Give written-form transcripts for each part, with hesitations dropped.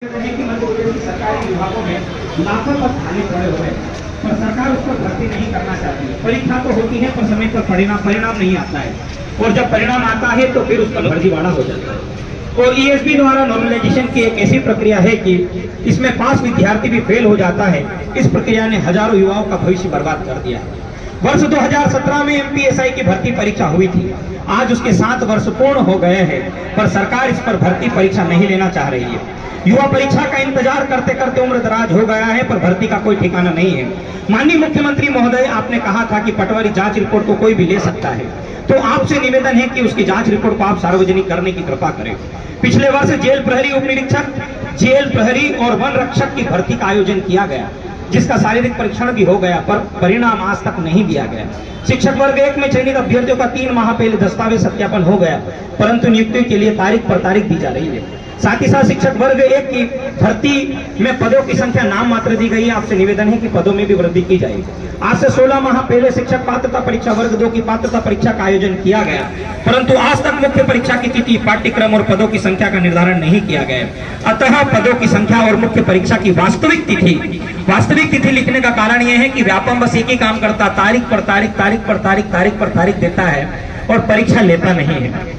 मध्य प्रदेश की सरकारी विभागों में लाखों पद खाली पड़े हुए हैं, पर सरकार उस पर भर्ती नहीं करना चाहती है। परीक्षा तो होती है पर समय पर परिणाम नहीं आता है, और जब परिणाम आता है तो फिर उस पर फर्जीवाड़ा हो जाता है। और ईएसबी द्वारा नॉर्मलाइजेशन की एक ऐसी प्रक्रिया है कि इसमें पास विद्यार्थी भी फेल हो जाता है। इस प्रक्रिया ने हजारों युवाओं का भविष्य बर्बाद कर दिया है। वर्ष 2017 में एमपीएसआई की भर्ती परीक्षा हुई थी। आज उसके 7 वर्ष पूर्ण हो गए हैं, पर सरकार इस पर भर्ती परीक्षा नहीं लेना चाह रही है। युवा परीक्षा का इंतजार करते करते उम्र दराज हो गया है, पर भर्ती का कोई ठिकाना नहीं है। माननीय मुख्यमंत्री महोदय, आपने कहा था कि पटवारी जांच रिपोर्ट को कोई भी ले सकता है, तो आपसे निवेदन है कि उसकी जांच रिपोर्ट को आप सार्वजनिक करने की कृपा करें। पिछले वर्ष जेल प्रहरी उप निरीक्षक, जेल प्रहरी और वन रक्षक की भर्ती का आयोजन किया गया, जिसका शारीरिक परीक्षण भी हो गया, पर परिणाम आज तक नहीं दिया गया। शिक्षक वर्ग 1 में चयनित अभ्यर्थियों का 3 माह पहले दस्तावेज सत्यापन हो गया, परंतु नियुक्ति के लिए तारीख पर तारीख दी जा रही है। साथ ही साथ शिक्षक वर्ग 1 की भर्ती में पदों की संख्या नाम मात्र दी गई है। आपसे निवेदन है कि पदों में भी वृद्धि की जाएगी। आज से 16 माह पहले शिक्षक पात्रता परीक्षा वर्ग 2 की पात्रता परीक्षा का आयोजन किया गया, परंतु आज तक मुख्य परीक्षा की तिथि, पाठ्यक्रम और पदों की संख्या का निर्धारण नहीं किया गया। अतः पदों की संख्या और मुख्य परीक्षा की वास्तविक तिथि लिखने का कारण यह है कि व्यापम बस एक ही काम करता, तारीख पर तारीख देता है और परीक्षा लेता नहीं है।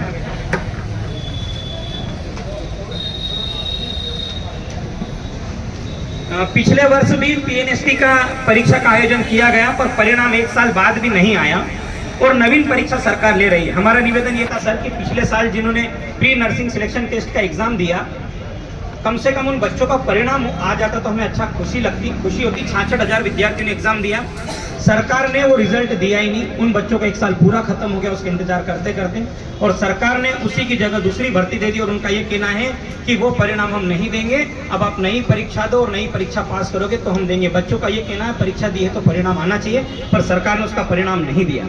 पिछले वर्ष भी पीएनएसटी का परीक्षा का आयोजन किया गया, पर परिणाम 1 साल बाद भी नहीं आया और नवीन परीक्षा सरकार ले रही है। हमारा निवेदन ये था सर कि पिछले साल जिन्होंने प्री नर्सिंग सिलेक्शन टेस्ट का एग्जाम दिया, कम से कम उन बच्चों का परिणाम आ जाता तो हमें अच्छा खुशी होती। 66,000 विद्यार्थियों ने एग्जाम दिया, सरकार ने वो रिजल्ट दिया ही नहीं। उन बच्चों का 1 साल पूरा खत्म हो गया उसका इंतजार करते करते, और सरकार ने उसी की जगह दूसरी भर्ती दे दी। और उनका ये कहना है कि वो परिणाम हम नहीं देंगे, अब आप नई परीक्षा दो और नई परीक्षा पास करोगे तो हम देंगे। बच्चों का ये कहना है परीक्षा दी है तो परिणाम आना चाहिए, पर सरकार ने उसका परिणाम नहीं दिया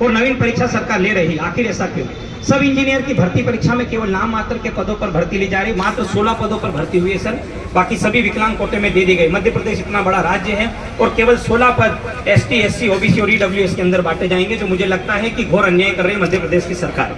और नवीन परीक्षा सरकार ले रही। आखिर ऐसा क्यों? सब इंजीनियर की भर्ती परीक्षा में केवल नाम मात्र के पदों पर भर्ती ली जा रही। मात्र 16 पदों पर भर्ती हुई है सर, बाकी सभी विकलांग कोटे में दे दी गई। मध्य प्रदेश इतना बड़ा राज्य है और केवल 16 पद एसटी, एससी, ओबीसी और ईडब्ल्यूएस के अंदर बांटे जाएंगे, जो मुझे लगता है कि घोर अन्याय कर रही है मध्य प्रदेश की सरकार।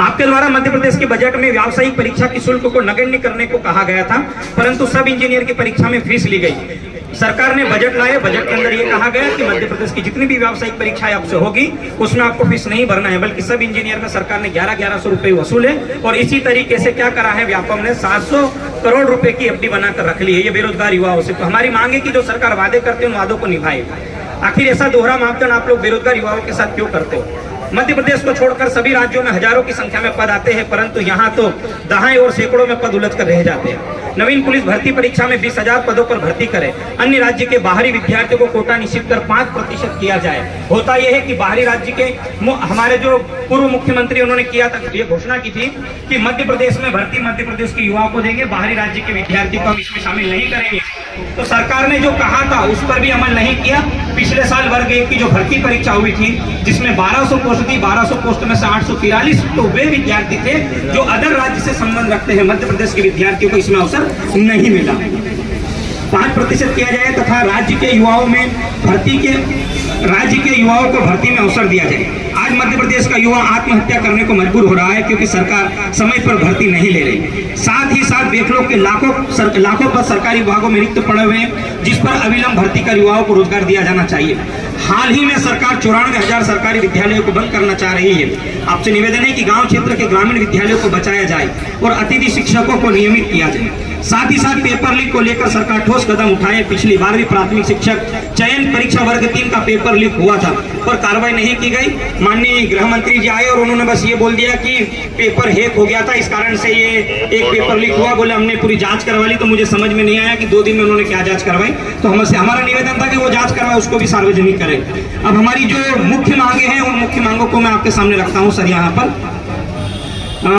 आपके द्वारा मध्य प्रदेश के बजट में व्यावसायिक परीक्षा की शुल्क को नगण्य करने को कहा गया था, परंतु सब इंजीनियर की परीक्षा में फीस ली गई। सरकार ने बजट लाए, बजट के अंदर ये कहा गया कि मध्य प्रदेश की जितनी भी व्यावसायिक परीक्षाएं आपसे होगी उसमें आपको फीस नहीं भरना है, बल्कि सब इंजीनियर में सरकार ने 1100 रुपए वसूले। और इसी तरीके से क्या करा है, व्यापम ने 700 करोड़ रुपए की एफडी बनाकर रख ली है ये बेरोजगार युवाओं से। तो हमारी मांग है कि जो सरकार वादे करते हैं उन वादों को निभाए। आखिर ऐसा दोहरा मापदंड आप लोग बेरोजगार युवाओं के साथ क्यों करते हो? मध्य प्रदेश को छोड़कर सभी राज्यों में हजारों की संख्या में पद आते हैं, परंतु यहाँ तो दहाई और सैकड़ों में पद उलझ कर रह जाते हैं। नवीन पुलिस भर्ती परीक्षा में 20,000 पदों पर भर्ती करे। अन्य राज्य के बाहरी विद्यार्थियों को कोटा निश्चित कर 5% किया जाए। होता यह है कि बाहरी राज्य के हमारे जो पूर्व मुख्यमंत्री उन्होंने किया था, ये घोषणा की थी कि मध्य प्रदेश में भर्ती मध्य प्रदेश के युवाओं को देंगे, बाहरी राज्य के विद्यार्थियों को हम इसमें शामिल नहीं करेंगे। तो सरकार ने जो कहा था उस पर भी अमल नहीं किया। पिछले साल वर्ग 1 की जो भर्ती परीक्षा हुई थी, जिसमें 1200 पोस्ट थी, 1200 पोस्ट में से 843 तो वे विद्यार्थी थे जो अदर राज्य से संबंध रखते हैं। मध्य प्रदेश के विद्यार्थियों को इसमें अवसर नहीं मिला। 5% किया जाए तथा राज्य के युवाओं को भर्ती में अवसर दिया जाए। आज मध्य प्रदेश का युवा आत्महत्या करने को मजबूर हो रहा है क्योंकि सरकार समय पर भर्ती नहीं ले रही। साथ ही साथ देख लो कि लाखों पद सरकारी विभागों में रिक्त पड़े हुए हैं, जिस पर अविलंब भर्ती कर युवाओं को रोजगार दिया जाना चाहिए। हाल ही में सरकार 94,000 सरकारी विद्यालयों को बंद करना चाह रही है। आपसे निवेदन है कि गांव क्षेत्र के ग्रामीण विद्यालयों को बचाया जाए और अतिथि शिक्षकों को नियमित किया जाए। साथ ही साथ पेपर लीक को लेकर सरकार ठोस कदम उठाए। पिछली 12वीं प्राथमिक शिक्षक चयन परीक्षा वर्ग 3 का पेपर लीक हुआ था, पर कार्रवाई नहीं की गई। माननीय गृह मंत्री जी आए और उन्होंने बस ये बोल दिया कि पेपर हैक हो गया था, इस कारण से ये एक पेपर लीक हुआ। बोले हमने पूरी जांच करवा ली, तो मुझे समझ में नहीं आया कि 2 दिन में उन्होंने क्या जांच करवाई। तो हमसे हमारा निवेदन था कि वो जांच करवाए, उसको भी सार्वजनिक करें। अब हमारी जो मुख्य मांगे हैं उन मुख्य मांगों को मैं आपके सामने रखता हूँ सर यहाँ पर।